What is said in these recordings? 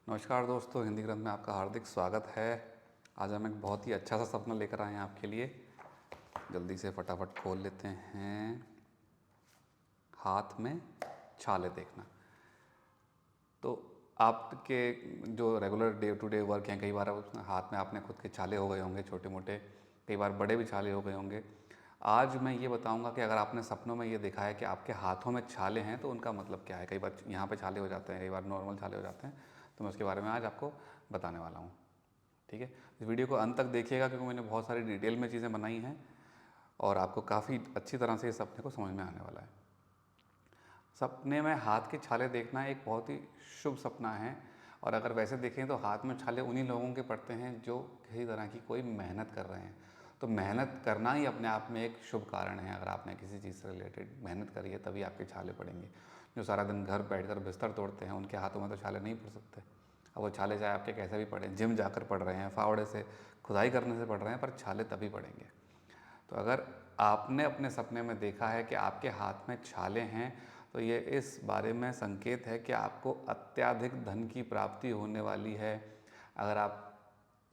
नमस्कार दोस्तों, हिंदी ग्रंथ में आपका हार्दिक स्वागत है। आज हम एक बहुत ही अच्छा सा सपना लेकर आए हैं आपके लिए। जल्दी से फटाफट खोल लेते हैं। हाथ में छाले देखना। तो आपके जो regular day to day work हैं, कई बार हाथ में आपने खुद के छाले हो गए होंगे, छोटे मोटे, कई बार बड़े भी छाले हो गए होंगे। आज मैं ये बताऊंगा कि अगर आपने सपनों में ये देखा है कि आपके हाथों में छाले हैं तो उनका मतलब क्या है। कई बार यहाँ पे छाले हो जाते हैं, कई बार नॉर्मल छाले हो जाते हैं, तो मैं उसके बारे में आज आपको बताने वाला हूँ। ठीक है, इस वीडियो को अंत तक देखिएगा क्योंकि मैंने बहुत सारी डिटेल में चीज़ें बनाई हैं और आपको काफ़ी अच्छी तरह से इस सपने को समझ में आने वाला है। सपने में हाथ के छाले देखना एक बहुत ही शुभ सपना है। और अगर वैसे देखें तो हाथ में छाले उन्हीं लोगों के पड़ते हैं जो किसी तरह की कोई मेहनत कर रहे हैं। तो मेहनत करना ही अपने आप में एक शुभ कारण है। अगर आपने किसी चीज़ से रिलेटेड मेहनत करी है तभी आपके छाले पड़ेंगे। जो सारा दिन घर बैठकर बिस्तर तोड़ते हैं उनके हाथों में तो छाले नहीं पड़ सकते। अब वो छाले चाहे आपके कैसे भी पड़े, जिम जाकर पड़ रहे हैं, फावड़े से खुदाई करने से पड़ रहे हैं, पर छाले तभी पड़ेंगे। तो अगर आपने अपने सपने में देखा है कि आपके हाथ में छाले हैं तो ये इस बारे में संकेत है कि आपको अत्यधिक धन की प्राप्ति होने वाली है। अगर आप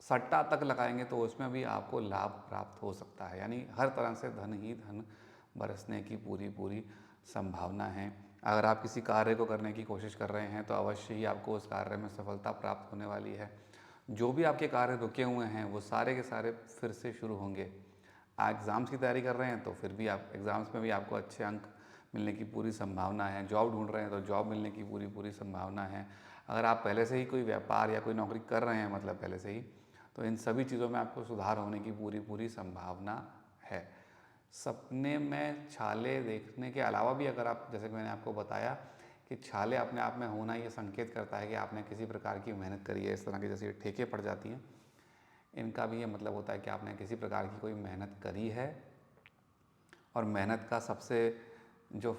सट्टा तक लगाएंगे तो उसमें भी आपको लाभ प्राप्त हो सकता है। यानी हर तरह से धन ही धन बरसने की पूरी पूरी संभावना है। अगर आप किसी कार्य को करने की कोशिश कर रहे हैं तो अवश्य ही आपको उस कार्य में सफलता प्राप्त होने वाली है। जो भी आपके कार्य रुके हुए हैं वो सारे के सारे फिर से शुरू होंगे। एग्ज़ाम्स की तैयारी कर रहे हैं तो फिर भी आप एग्ज़ाम्स में भी आपको अच्छे अंक मिलने की पूरी संभावना है। जॉब ढूंढ रहे हैं तो जॉब मिलने की पूरी पूरी संभावना है। अगर आप पहले से ही कोई व्यापार या कोई नौकरी कर रहे हैं, मतलब पहले से ही, तो इन सभी चीज़ों में आपको सुधार होने की पूरी पूरी संभावना है। सपने में छाले देखने के अलावा भी अगर आप, जैसे कि मैंने आपको बताया कि छाले अपने आप में होना ये संकेत करता है कि आपने किसी प्रकार की मेहनत करी है। इस तरह की जैसे ठेके पड़ जाती हैं, इनका भी ये मतलब होता है कि आपने किसी प्रकार की कोई मेहनत करी है। और मेहनत का सबसे जो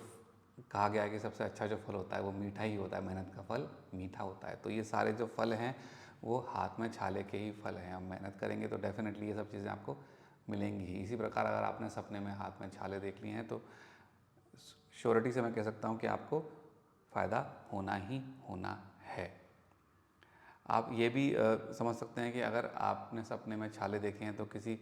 कहा गया है कि सबसे अच्छा जो फल होता है वो मीठा ही होता है। मेहनत का फल मीठा होता है। तो ये सारे जो फल हैं वो हाथ में छाले के ही फल हैं। हम मेहनत करेंगे तो डेफिनेटली ये सब चीज़ें आपको मिलेंगी ही। इसी प्रकार अगर आपने सपने में हाथ में छाले देख लिए हैं तो श्योरिटी से मैं कह सकता हूँ कि आपको फ़ायदा होना ही होना है। आप ये भी समझ सकते हैं कि अगर आपने सपने में छाले देखे हैं तो किसी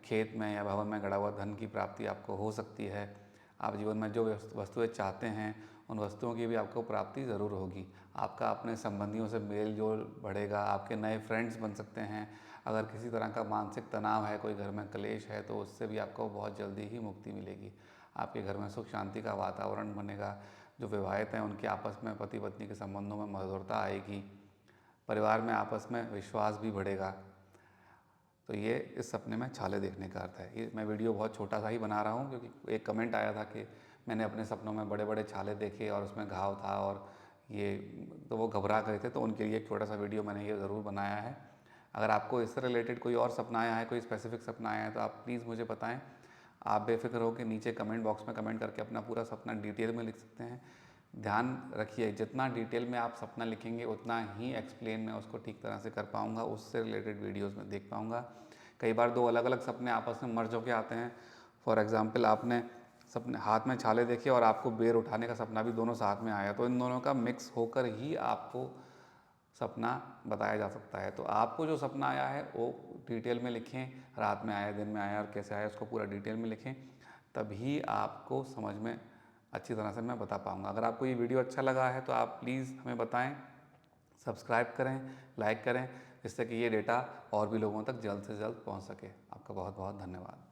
खेत में या भवन में गड़ा हुआ धन की प्राप्ति आपको हो सकती है। आप जीवन में जो वस्तुएं चाहते हैं उन वस्तुओं की भी आपको प्राप्ति ज़रूर होगी। आपका अपने संबंधियों से मेल जोल बढ़ेगा, आपके नए फ्रेंड्स बन सकते हैं। अगर किसी तरह का मानसिक तनाव है, कोई घर में क्लेश है, तो उससे भी आपको बहुत जल्दी ही मुक्ति मिलेगी। आपके घर में सुख शांति का वातावरण बनेगा। जो विवाहित हैं उनके आपस में पति पत्नी के संबंधों में मधुरता आएगी। परिवार में आपस में विश्वास भी बढ़ेगा। तो ये इस सपने में छाले देखने का अर्थ है। ये मैं वीडियो बहुत छोटा सा ही बना रहा हूँ क्योंकि एक कमेंट आया था कि मैंने अपने सपनों में बड़े बड़े छाले देखे और उसमें घाव था और ये, तो वो घबरा गए थे। तो उनके लिए एक छोटा सा वीडियो मैंने ये ज़रूर बनाया है। अगर आपको इससे रिलेटेड कोई और सपना आया है, कोई स्पेसिफिक सपना आया है, तो आप प्लीज़ मुझे बताएं। आप बेफिक्र हो कि नीचे कमेंट बॉक्स में कमेंट करके अपना पूरा सपना डिटेल में लिख सकते हैं। ध्यान रखिए, जितना डिटेल में आप सपना लिखेंगे उतना ही एक्सप्लेन मैं उसको ठीक तरह से कर पाऊँगा, उससे रिलेटेड वीडियोस में देख पाऊँगा। कई बार दो अलग अलग सपने आपस में मर्ज होकर आते हैं। फॉर एग्ज़ाम्पल, आपने सपने हाथ में छाले देखे और आपको बेर उठाने का सपना भी दोनों साथ में आया, तो इन दोनों का मिक्स होकर ही आपको सपना बताया जा सकता है। तो आपको जो सपना आया है वो डिटेल में लिखें, रात में आया, दिन में आया और कैसे आया उसको पूरा डिटेल में लिखें, तभी आपको समझ में अच्छी तरह से मैं बता पाऊँगा। अगर आपको ये वीडियो अच्छा लगा है तो आप प्लीज़ हमें बताएं, सब्सक्राइब करें, लाइक करें, जिससे कि ये डेटा और भी लोगों तक जल्द से जल्द पहुँच सके। आपका बहुत बहुत धन्यवाद।